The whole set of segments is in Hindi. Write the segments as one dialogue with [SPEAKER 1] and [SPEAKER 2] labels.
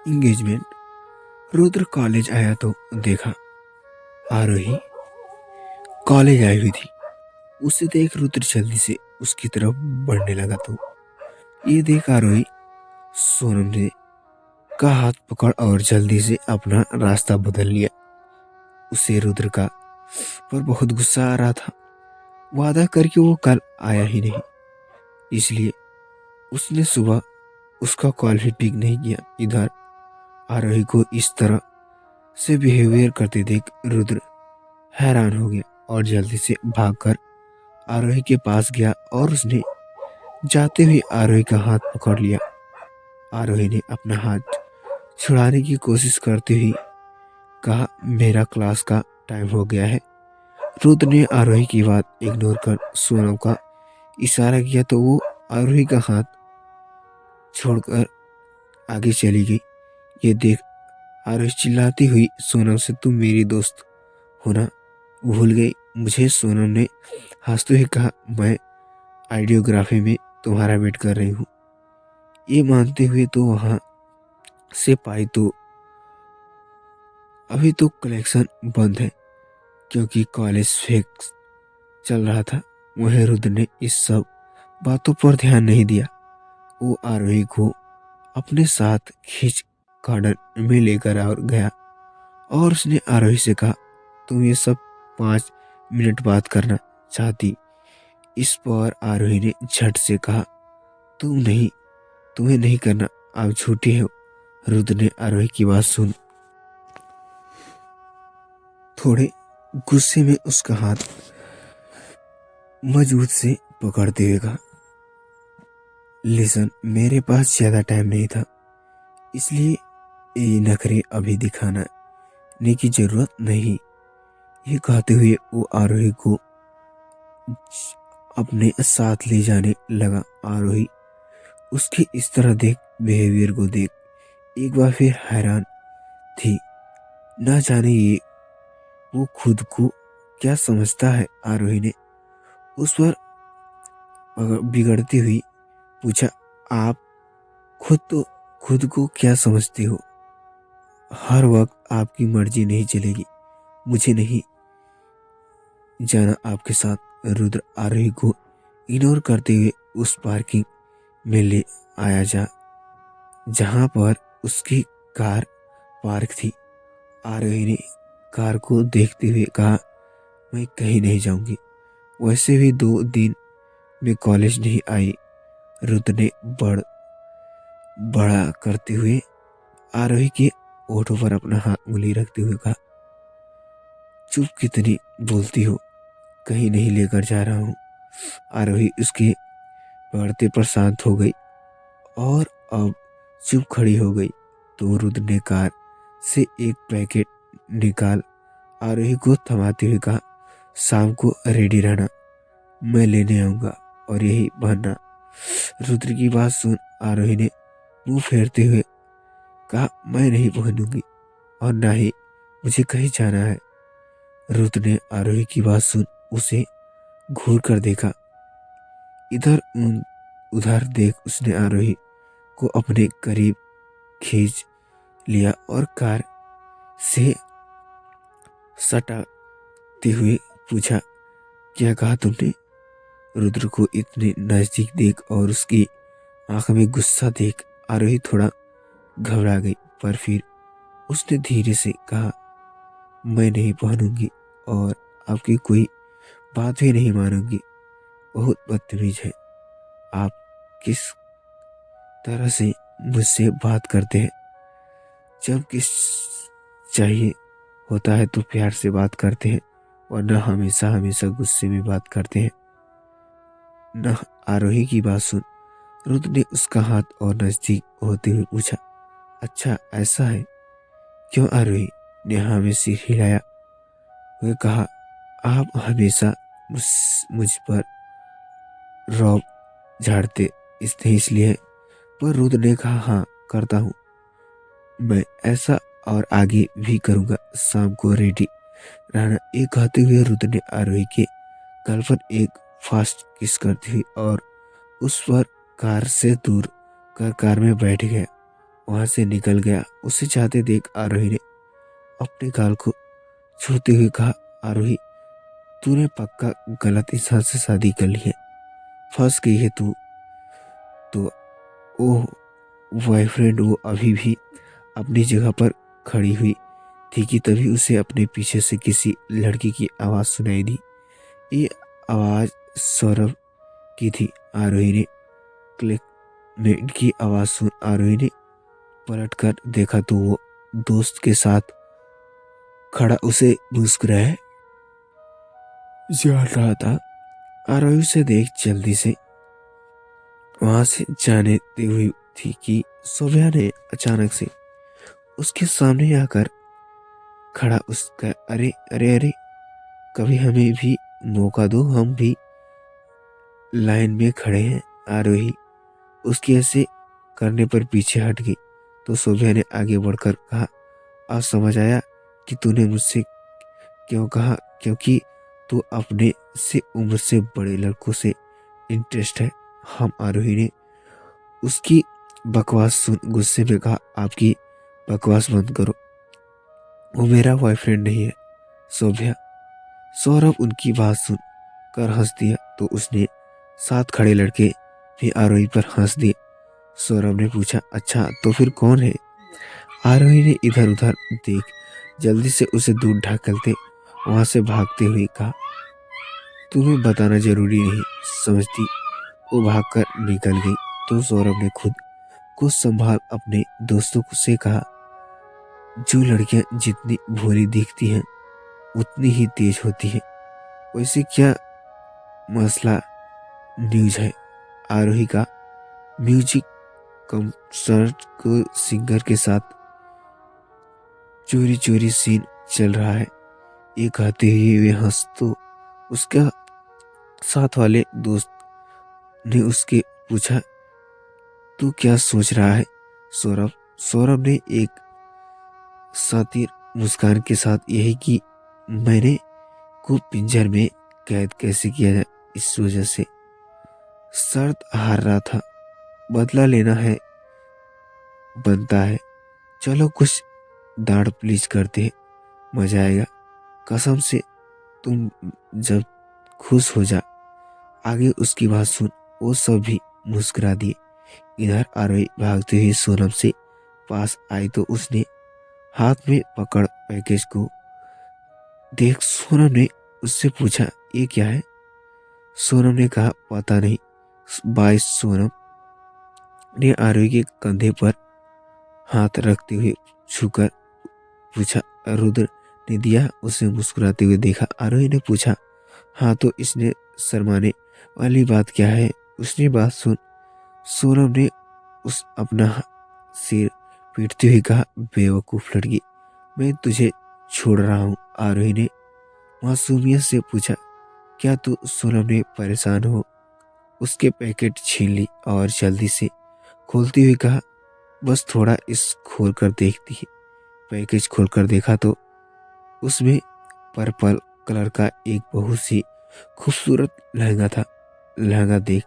[SPEAKER 1] एंगेजमेंट। रुद्र कॉलेज आया तो देखा आरोही कॉलेज आई हुई थी। उसे देख रुद्र जल्दी से उसकी तरफ बढ़ने लगा तो ये देख आरोही सोनम ने का हाथ पकड़ और जल्दी से अपना रास्ता बदल लिया। उसे रुद्र का पर बहुत गुस्सा आ रहा था। वादा करके वो कल आया ही नहीं, इसलिए उसने सुबह उसका कॉल ही पिक नहीं किया। इधर आरोही को इस तरह से बिहेवियर करते देख रुद्र हैरान हो गया और जल्दी से भागकर आरोही के पास गया और उसने जाते हुए आरोही का हाथ पकड़ लिया। आरोही ने अपना हाथ छुड़ाने की कोशिश करते हुए कहा, मेरा क्लास का टाइम हो गया है। रुद्र ने आरोही की बात इग्नोर कर सोनम का इशारा किया तो वो आरोही का हाथ छोड़कर आगे चली गई। ये देख आरोही चिल्लाती हुई सोनम से, तुम मेरी दोस्त होना भूल गई। मुझे सोनम ने हंसते हुए कहा, मैं आइडियोग्राफी में तुम्हारा वेट कर रही हूँ। ये मानते हुए तो वहां से पाई तो अभी तो कलेक्शन बंद है क्योंकि कॉलेज फेक चल रहा था। वह रुद्र ने इस सब बातों पर ध्यान नहीं दिया। वो आरोही को अपने साथ खींच गार्डन में लेकर और गया और उसने आरोही से कहा, तुम ये सब 5 मिनट बात करना चाहती। इस पर आरोही ने झट से कहा, तुम्हें नहीं करना, आप झूठी हो। रुद्र ने आरोही की बात सुन थोड़े गुस्से में उसका हाथ मजबूत से पकड़ते हुए कहा, लिसन, मेरे पास ज्यादा टाइम नहीं था, इसलिए ये नखरे अभी दिखाने की जरूरत नहीं। ये कहते हुए वो आरोही को अपने साथ ले जाने लगा। आरोही उसके इस तरह देख बिहेवियर को देख एक बार फिर हैरान थी। ना जाने ये वो खुद को क्या समझता है। आरोही ने उस पर बिगड़ती हुई पूछा, आप खुद को क्या समझते हो? हर वक्त आपकी मर्जी नहीं चलेगी। मुझे नहीं जाना आपके साथ। रुद्र आरोही को इग्नोर करते हुए उस पार्किंग में ले आया जहां पर उसकी कार पार्क थी। आरोही ने कार को देखते हुए कहा, मैं कहीं नहीं जाऊंगी। वैसे भी 2 दिन में कॉलेज नहीं आई। रुद्र ने बड़ा करते हुए आरोही के ओठों पर अपना हाथ उंगली रखते हुए कहा, चुप कितनी बोलती हो, कहीं नहीं लेकर जा रहा हूँ। आरोही उसके पकड़ते पर शांत हो गई और अब चुप खड़ी हो गई तो रुद्र ने कार से एक पैकेट निकाल आरोही को थमाते हुए कहा, शाम को रेडी रहना, मैं लेने आऊंगा और यही बहाना। रुद्र की बात सुन आरोही ने मुंह फेरते हुए कहा, मैं नहीं पहनूंगी और ना ही मुझे कहीं जाना है। रुद्र ने आरोही की बात सुन उसे घूर कर देखा। इधर उधर देख उसने आरोही को अपने करीब खींच लिया और कार से सटाते हुए पूछा, क्या कहा तुमने? रुद्र को इतने नजदीक देख और उसकी आंख में गुस्सा देख आरोही थोड़ा घबरा गई, पर फिर उसने धीरे से कहा, मैं नहीं पहनूंगी और आपकी कोई बात भी नहीं मानूंगी। बहुत बदतमीज है आप, किस तरह से मुझसे बात करते हैं। जब किस चाहिए होता है तो प्यार से बात करते हैं, वरना हमेशा हमेशा गुस्से में बात करते हैं न। आरोही की बात सुन रुद्र ने उसका हाथ और नजदीक होते हुए पूछा, अच्छा ऐसा है क्यों? आरोही ने हाँ में सिर हिलाया। वह कहा, आप हमेशा मुझ पर रौब झाड़ते इसलिए। पर रुद्र ने कहा, हाँ करता हूँ, मैं ऐसा और आगे भी करूंगा। शाम को रेडी रहना। ये कहते हुए रुद्र ने आरोही के गाल पर एक फास्ट किस करती हुई और उस पर कार से दूर कर कार में बैठ गया वहां से निकल गया। उसे जाते देख आरोही ने अपने गाल को छूते हुए कहा, आरोही, तूने पक्का गलत इंसान से शादी कर ली है, फंस गई है तू तो। ओह बॉयफ्रेंड वो अभी भी अपनी जगह पर खड़ी हुई थी कि तभी उसे अपने पीछे से किसी लड़की की आवाज़ सुनाई दी। ये आवाज़ सौरभ की थी। आरोही ने क्लिक की आवाज़ सुन आरोही ने पलट कर देखा तो वो दोस्त के साथ खड़ा उसे मुस्कुराए जा रहा था। आरोही उसे देख जल्दी से वहां से जाने दी हुई थी कि सोभ्या ने अचानक से उसके सामने आकर खड़ा उसका, अरे अरे अरे, कभी हमें भी मौका दो, हम भी लाइन में खड़े हैं। आरोही उसके ऐसे करने पर पीछे हट गई तो सोभ्या ने आगे बढ़कर कहा, आज समझ आया कि तूने मुझसे क्यों कहा, क्योंकि तू अपने से उम्र से बड़े लड़कों से इंटरेस्ट है। हम आरोही ने उसकी बकवास सुन गुस्से में कहा, आपकी बकवास बंद करो, वो मेरा बॉयफ्रेंड नहीं है सोभ्या। सौरभ उनकी बात सुन कर हंस दिया तो उसने साथ खड़े लड़के भी आरोही पर हंस दिए। सौरभ ने पूछा, अच्छा तो फिर कौन है? आरोही ने इधर उधर देख जल्दी से उसे दूर ढकेलते वहां से भागते हुए कहा, तुम्हें बताना जरूरी नहीं समझती। वो भागकर निकल गई तो सौरभ ने खुद को संभाल अपने दोस्तों से कहा, जो लड़कियां जितनी भोली दिखती हैं उतनी ही तेज होती है। वैसे क्या मसला न्यूज है? आरोही का म्यूजिक कंसर्ट को सिंगर के साथ चोरी चोरी सीन चल रहा है। ये कहते हुए वे हंस तो उसका साथ वाले दोस्त ने उसके पूछा, तू क्या सोच रहा है सौरभ? सौरभ ने एक सातिर मुस्कान के साथ यही कि मैंने को पिंजर में कैद कैसे किया जाए, इस वजह से शर्त हार रहा था, बदला लेना है बनता है। चलो कुछ दाढ़ प्लीज करते हैं, मजा आएगा। कसम से तुम जब खुश हो जा। आगे उसकी बात सुन वो सब भी मुस्कुरा दिए। इधर आरोही भागते हुए सोनम से पास आई तो उसने हाथ में पकड़ पैकेज को देख सोनम ने उससे पूछा, ये क्या है? सोनम ने कहा, पता नहीं। बाई सोनम ने आरोही के कंधे पर हाथ रखते हुए छूकर पूछा, रुद्र ने दिया? उसे मुस्कुराते हुए देखा। आरोही ने पूछा, हाँ तो इसने शर्माने वाली बात क्या है? उसने बात सुन सोनम ने उस अपना सिर पीटते हुए कहा, बेवकूफ लड़की, मैं तुझे छोड़ रहा हूँ। आरोही ने मासूमियत से पूछा, क्या तू? सोनम ने परेशान हो उसके पैकेट छीन ली और जल्दी से खोलती हुई कहा, बस थोड़ा इस खोल कर देखती है। पैकेज खोलकर देखा तो उसमें पर्पल कलर का एक बहुत सी खूबसूरत लहंगा था। लहंगा देख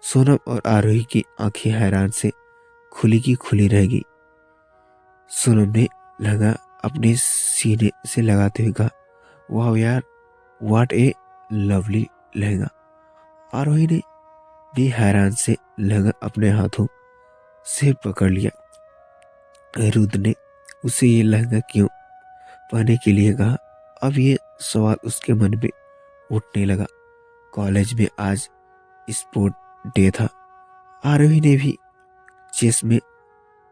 [SPEAKER 1] सोनम और आरोही की आंखें हैरान से खुली की खुली रह गई। सोनम ने लहंगा अपने सीने से लगाते हुए कहा, वाह यार, व्हाट ए लवली लहंगा। आरोही ने भी हैरान से लहंगा अपने हाथों से पकड़ लिया। रुद्र ने उसे ये लहंगा क्यों पहनने के लिए कहा। अब ये सवाल उसके मन में उठने लगा। कॉलेज में आज स्पोर्ट डे था। आरोही ने भी चेस में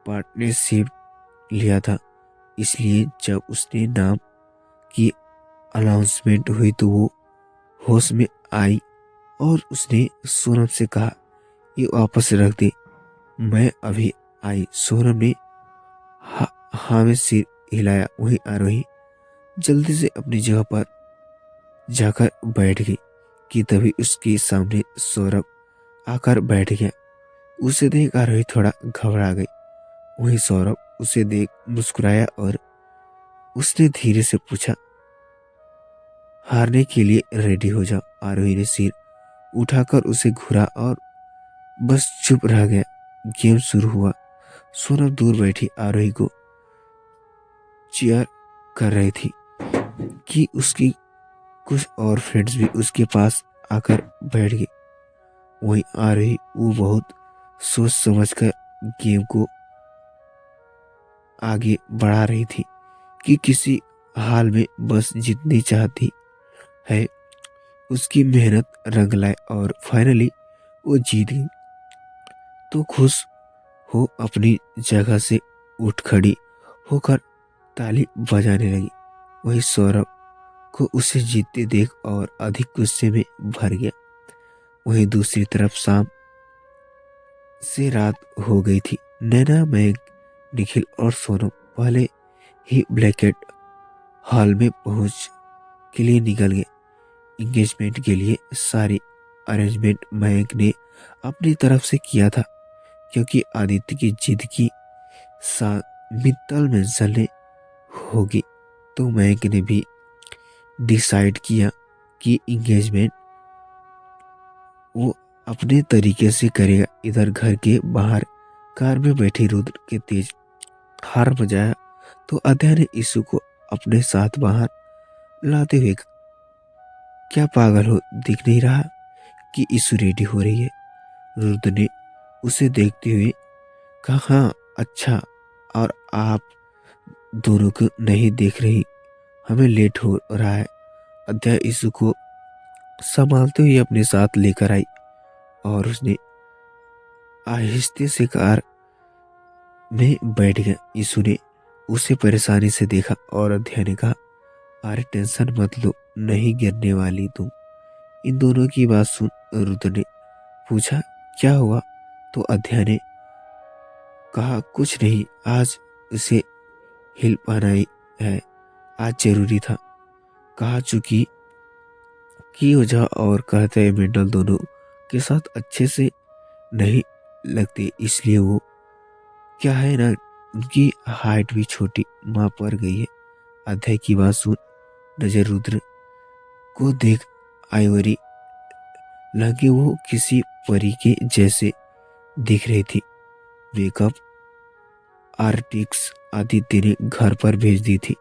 [SPEAKER 1] पार्टनरशिप लिया था, इसलिए जब उसने नाम की अनाउंसमेंट हुई तो वो होश में आई और उसने सोनम से कहा, ये वापस रख दे, मैं अभी आई। सोनम ने हाँ में सिर हिलाया। वही आरोही जल्दी से अपनी जगह पर जाकर बैठ गई कि तभी उसके सामने सौरभ आकर बैठ गया। उसे देख आरोही थोड़ा घबरा गई। वही सौरभ उसे देख मुस्कुराया और उसने धीरे से पूछा, हारने के लिए रेडी हो जाओ। आरोही ने सिर उठाकर उसे घूरा और बस चुप रह गया। गेम शुरू हुआ। सोनम दूर बैठी आरोही को चीयर कर रही थी कि उसकी कुछ और फ्रेंड्स भी उसके पास आकर बैठ गए। वहीं आरोही वो बहुत सोच समझकर गेम को आगे बढ़ा रही थी कि किसी हाल में बस जीतनी चाहती है। उसकी मेहनत रंग लाए और फाइनली वो जीत गई तो खुश हो अपनी जगह से उठ खड़ी होकर ताली बजाने लगी। वही सौरभ को उसे जीतते देख और अधिक गुस्से में भर गया। वहीं दूसरी तरफ शाम से रात हो गई थी। नैना, महक, निखिल और सोनम पहले ही ब्लैकेट हॉल में पहुंच के लिए निकल गए। एंगेजमेंट के लिए सारी अरेंजमेंट महक ने अपनी तरफ से किया था, क्योंकि आदित्य की जिद की साथ मित्तल में जलने होगी तो महक ने भी डिसाइड किया कि एंगेजमेंट वो अपने तरीके से करेगा। इधर घर के बाहर कार में बैठी रुद्र के तेज हार बजाया तो अध्यय ने ईशु को अपने साथ बाहर लाते हुए कहा, क्या पागल हो, दिख नहीं रहा कि ईशु रेडी हो रही है? रुद्र ने उसे देखते हुए कहा, हाँ अच्छा, और आप दोनों को नहीं देख रही, हमें लेट हो रहा है। अध्यय ईशु को संभालते हुए अपने साथ लेकर आई और उसने आहिस्ते से कार में बैठ गया। ईशु ने उसे परेशानी से देखा और अध्यय ने कहा, अरे टेंशन मत लो, नहीं गिरने वाली तुम। इन दोनों की बात सुन रुद्र ने पूछा, क्या हुआ? तो अध्यय ने कहा, कुछ नहीं, आज उसे हिल बनाई है, आज जरूरी था। कहा चुकी की वजह और कहते हैं मेंटल दोनों के साथ अच्छे से नहीं लगते, इसलिए वो क्या है ना, उनकी हाइट भी छोटी मां पर गई है। अध्यय की बात सुन नजर रुद्र को देख आइवरी लगे, वो किसी परी के जैसे दिख रही थी। मेकअप आर्टिस्ट आदित्य ने घर पर भेज दी थी,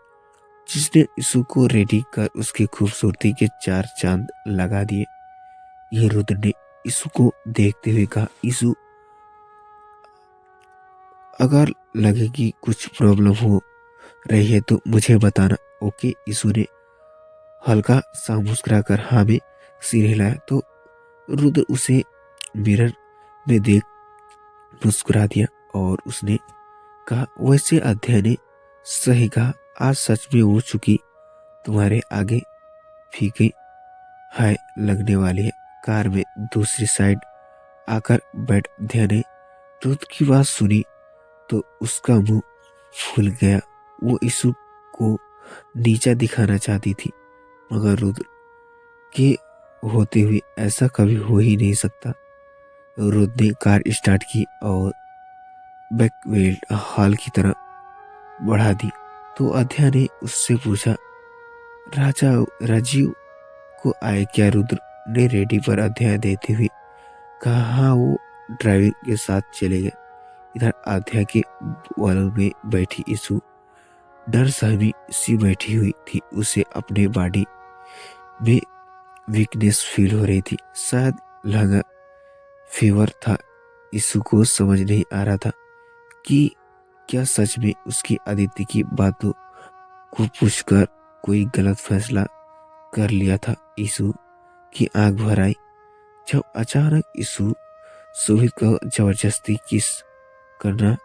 [SPEAKER 1] जिसने ईशु को रेडी कर उसकी खूबसूरती के 4 चांद लगा दिए। ये रुद्र ने ईशु को देखते हुए कहा, ईशु अगर लगे कि कुछ प्रॉब्लम हो रही है तो मुझे बताना, ओके? ईशु ने हल्का सा मुस्कुरा कर हाँ में सिर हिलाया तो रुद्र उसे मिरर में देख मुस्कुरा दिया और उसने कहा, वैसे अध्यय ने सही कहा, आज सच में हो चुकी तुम्हारे आगे फीके है लगने वाली है। कार में दूसरी साइड आकर बैठ अध्यय ने रुद्र की बात सुनी तो उसका मुंह फूल गया। वो ईशु को नीचा दिखाना चाहती थी, मगर रुद्र के होते हुए ऐसा कभी हो ही नहीं सकता। रुद्र ने कार स्टार्ट की और बैकवेल्ट हॉल की तरह बढ़ा दी तो अध्यय ने उससे पूछा, राजीव को आए क्या? रुद्र ने रेडी पर अध्यय देते हुए कहा, हाँ वो ड्राइविंग के साथ चले गए। इधर अध्यय के बगल में बैठी ईशु डर सहमी सी बैठी हुई थी। उसे अपने बॉडी में वीकनेस फील हो रही थी, शायद लंगा फीवर था। ईशु को समझ नहीं आ रहा था कि क्या सच में उसकी आदित्य की बातों को पूछकर कोई गलत फैसला कर लिया था। ईशु की आंख भर आई जब अचानक ईशु सुहित को जबरदस्ती किस करना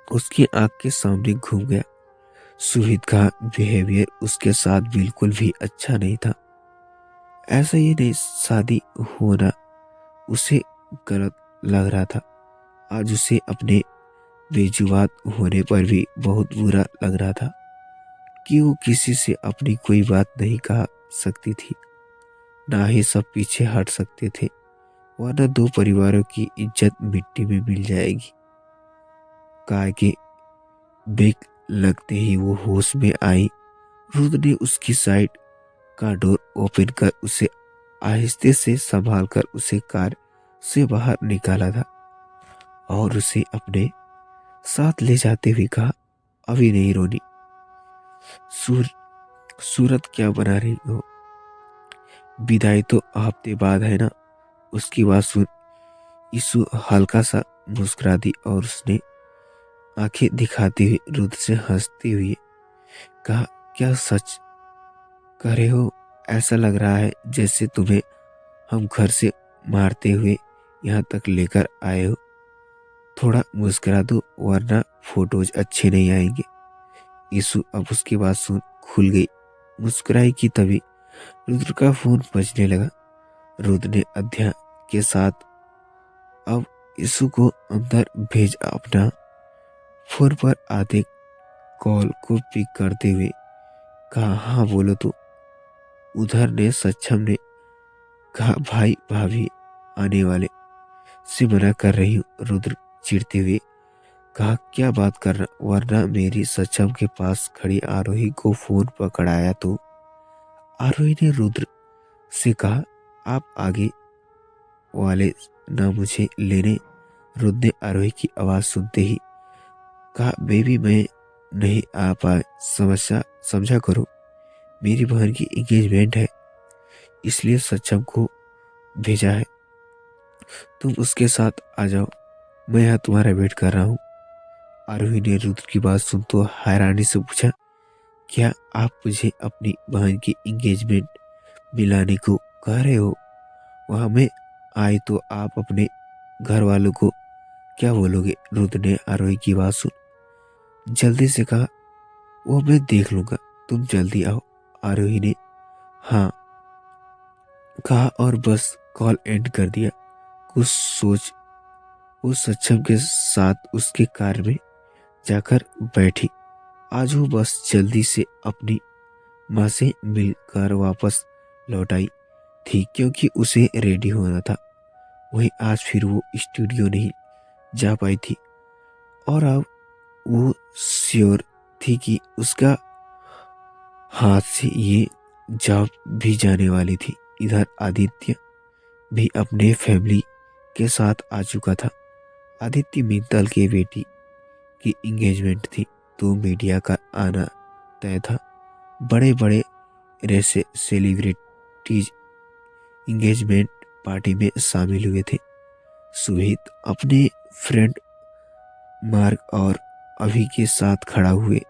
[SPEAKER 1] उसकी आंख के सामने घूम गया। सुहित का बिहेवियर उसके साथ बिल्कुल भी अच्छा नहीं था। ऐसा ये नहीं, शादी होना उसे गलत लग रहा था। आज उसे अपने बेजुबान होने पर भी बहुत बुरा लग रहा था कि वो किसी से अपनी कोई बात नहीं कह सकती थी, ना ही सब पीछे हट सकते थे, वरना 2 परिवारों की इज्जत मिट्टी में मिल जाएगी। कार के ब्रेक लगते ही वो होश में आई। रुद्र ने उसकी साइड का डोर ओपन कर उसे आहिस्ते से संभाल कर उसे कार से बाहर निकाला था और उसे अपने साथ ले जाते हुए कहा, अभी नहीं रोनी। सूर सूरत क्या बना रही हो? विदाई तो हफ्ते बाद है ना। उसकी बात सुन यीशु हल्का सा मुस्कुरा दी और उसने आंखें दिखाते हुए रुद्र से हंसते हुए कहा, क्या सच कह रहे हो? ऐसा लग रहा है जैसे तुम्हें हम घर से मारते हुए यहाँ तक लेकर आए हो। थोड़ा मुस्कुरा दो वरना फोटोज अच्छे नहीं आएंगे। यीशु अब उसकी बात सुन खुल गई। मुस्कुराई की तभी रुद्र का फोन बजने लगा। रुद्र ने अध्ययन के साथ अब यीशु को अंदर भेज अपना फोन पर आते कॉल को पिक करते हुए कहा, हाँ बोलो तो। उधर ने सक्षम ने कहा, भाई भाभी आने वाले से मना कर रही हूँ। रुद्र चिढ़ते हुए कहा, क्या बात करना, वरना मेरी सक्षम के पास खड़ी आरोही को फोन पकड़ाया तो। आरोही ने रुद्र से कहा, आप आगे वाले ना मुझे लेने। रुद्र ने आरोही की आवाज सुनते ही कहा, बेबी मैं नहीं आ पाए, समझा करो। मेरी बहन की एंगेजमेंट है इसलिए सक्षम को भेजा है। तुम उसके साथ आ जाओ, मैं यहाँ तुम्हारा वेट कर रहा हूँ। आरोही ने रुद्र की बात सुन तो हैरानी से पूछा, क्या आप मुझे अपनी बहन की एंगेजमेंट मिलाने को कह रहे हो? वहां में आए तो आप अपने घर वालों को क्या बोलोगे? रुद्र ने आरोही की बात सुन जल्दी से कहा, वो मैं देख लूंगा, तुम जल्दी आओ। आरोही ने हाँ कहा और बस कॉल एंड कर दिया। कुछ सोच वो सक्षम के साथ उसके कार में जाकर बैठी। आज वो बस जल्दी से अपनी माँ से मिलकर वापस लौट आई थी क्योंकि उसे रेडी होना था। वहीं आज फिर वो स्टूडियो नहीं जा पाई थी और अब वो श्योर थी कि उसका हाथ से ये जॉब भी जाने वाली थी। इधर आदित्य भी अपने फैमिली के साथ आ चुका था। आदित्य मित्तल के बेटी की एंगेजमेंट थी तो मीडिया का आना तय था। बड़े बड़े रेसे सेलिब्रिटीज एंगेजमेंट पार्टी में शामिल हुए थे। सुहित अपने फ्रेंड मार्क और अभी के साथ खड़ा हुए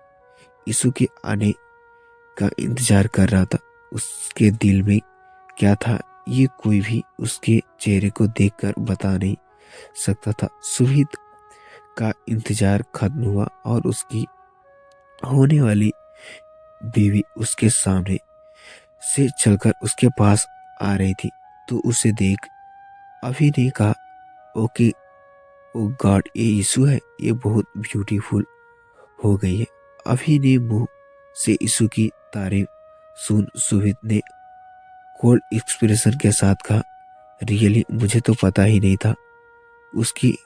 [SPEAKER 1] यीशु के आने का इंतजार कर रहा था। उसके दिल में क्या था ये कोई भी उसके चेहरे को देखकर बता नहीं सकता था। सुहित का इंतजार खत्म हुआ और उसकी होने वाली बीवी उसके सामने से चलकर उसके पास आ रही थी तो उसे देख अभी ने कहा, ओके ओ गॉड ये यीशु है, ये बहुत ब्यूटीफुल हो गई है। अभी ने मुंह से यीशु की तारीफ सुन सुहित ने कोल्ड एक्सप्रेशन के साथ कहा, रियली मुझे तो पता ही नहीं था। उसकी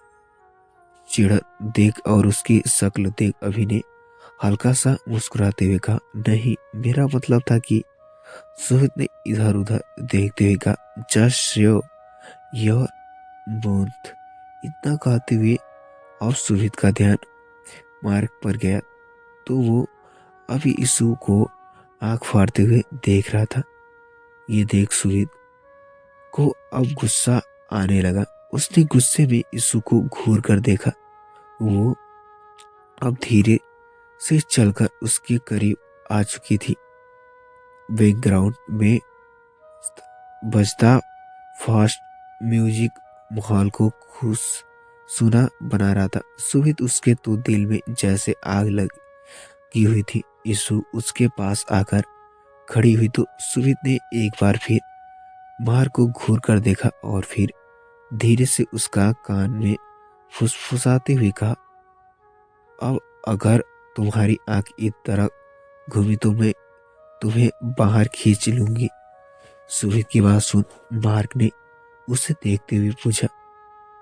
[SPEAKER 1] चिढ़ देख और उसकी शक्ल देख अभी ने हल्का सा मुस्कुराते हुए कहा, नहीं मेरा मतलब था कि। सुहित ने इधर उधर देखते हुए कहा, जस्ट शो योर माउथ। इतना कहते हुए अब सुहित का ध्यान मार्क पर गया तो वो अभी यीशु को आंख फाड़ते हुए देख रहा था। ये देख सुहित को अब गुस्सा आने लगा। उसने गुस्से में यीशु को घूर कर देखा। वो अब धीरे से चलकर उसके करीब आ चुकी थी। बैकग्राउंड में बजता फास्ट म्यूजिक माहौल को खुश सुना बना रहा था। सुहित उसके तो दिल में जैसे आग लगी हुई थी। यीशु उसके पास आकर खड़ी हुई तो सुहित ने एक बार फिर मार को घूर कर देखा और फिर धीरे से उसका कान में फुसफुसाते हुए कहा, अब अगर तुम्हारी आंख इस तरह घूमी तो मैं तुम्हें बाहर खींच लूंगी। सुहित की बात सुन मार्क ने उसे देखते हुए पूछा,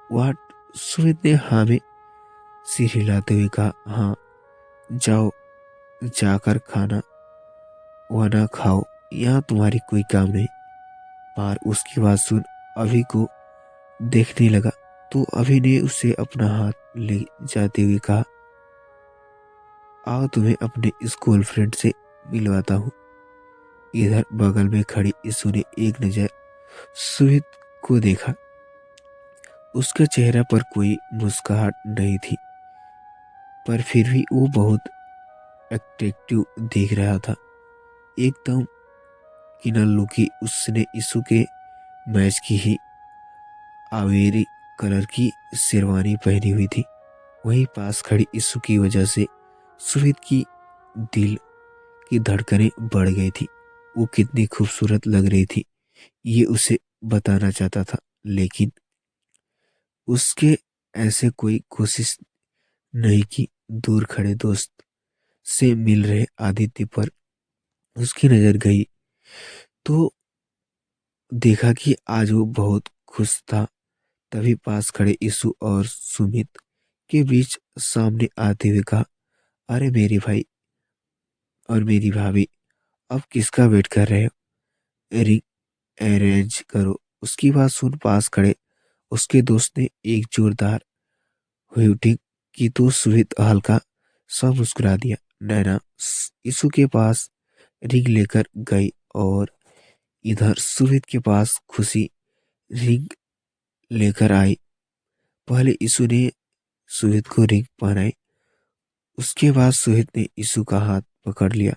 [SPEAKER 1] वाट? सुमित ने हाँ में सिर हिलाते हुए कहा, हाँ जाओ जाकर खाना वाना खाओ, यहाँ तुम्हारी कोई काम नहीं। पार उसकी बात सुन अभी को देखने लगा तो अभी ने उसे अपना हाथ ले जाते हुए कहा, आओ तुम्हें अपने स्कूल फ्रेंड से मिलवाता हूँ। इधर बगल में खड़ी यीशु ने एक नजर सुहित को देखा। उसके चेहरे पर कोई मुस्कुराहट नहीं थी, पर फिर भी वो बहुत अट्रैक्टिव दिख रहा था। एकदम किनलू की उसने यीशु के मैच की ही आवेरी कलर की शेरवानी पहनी हुई थी। वहीं पास खड़ी यीशु की वजह से सुहित की दिल की धड़कनें बढ़ गई थी। वो कितनी खूबसूरत लग रही थी ये उसे बताना चाहता था, लेकिन उसके ऐसे कोई कोशिश नहीं की। दूर खड़े दोस्त से मिल रहे आदित्य पर उसकी नजर गई तो देखा कि आज वो बहुत खुश था। तभी पास खड़े यीशु और सुमित के बीच सामने आते हुए कहा, अरे मेरे भाई और मेरी भाभी, अब किसका वेट कर रहे हो? रिंग अरेंज करो। उसकी बात सुन पास खड़े उसके दोस्त ने एक जोरदार हुटिंग की तो सुहित हल्का सा मुस्कुरा दिया। नैना यीशु के पास रिंग लेकर गई और इधर सुहित के पास खुशी रिंग लेकर आई। पहले यीशु ने सुहित को रिंग पहनाई, उसके बाद सुहित ने यीशु का हाथ पकड़ लिया,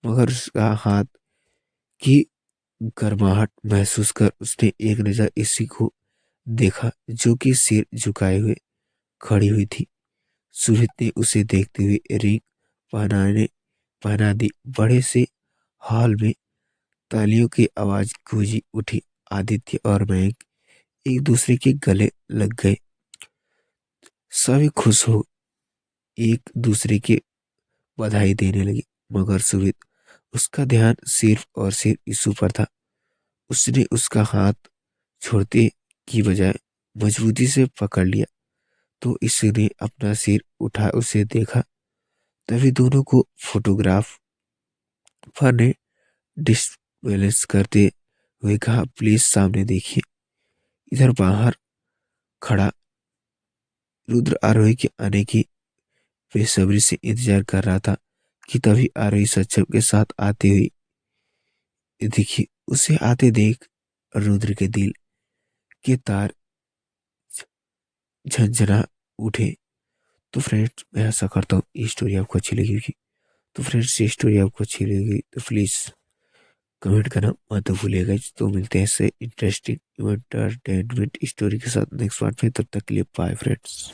[SPEAKER 1] मगर उसका हाथ की गर्माहट महसूस कर उसने एक नजर इसी को देखा जो कि सिर झुकाए हुए खड़ी हुई थी। सुहित ने उसे देखते हुए रिंग पहनाने पहना दी। बड़े से हॉल में तालियों की आवाज गूंजी उठी। आदित्य और मयंक एक दूसरे के गले लग गए। सभी खुश हो एक दूसरे के बधाई देने लगे, मगर सुमित उसका ध्यान सिर्फ और सिर्फ यीशु पर था। उसने उसका हाथ छोड़ते की बजाय मजबूती से पकड़ लिया तो यीशु ने अपना सिर उठा उसे देखा। तभी दोनों को फोटोग्राफर ने डिसबैलेंस करते हुए कहा, प्लीज सामने देखिए। इधर बाहर खड़ा रुद्र आरोही के आने की बेसब्री से इंतजार कर रहा था कि तभी आरोही सच्चम के साथ आती हुई दिखी। उसे आते देख रुद्र के दिल के तार झंझना उठे। तो फ्रेंड्स, मैं ऐसा करता हूँ ये स्टोरी आपको अच्छी लगी होगी। तो फ्रेंड्स, ये स्टोरी आपको अच्छी लगी तो प्लीज़ कमेंट करना मत भूलिएगा। तो मिलते हैं ऐसे इंटरेस्टिंग एंटरटेनमेंट स्टोरी के साथ नेक्स्ट पार्ट में। तब तक के लिए बाय फ्रेंड्स।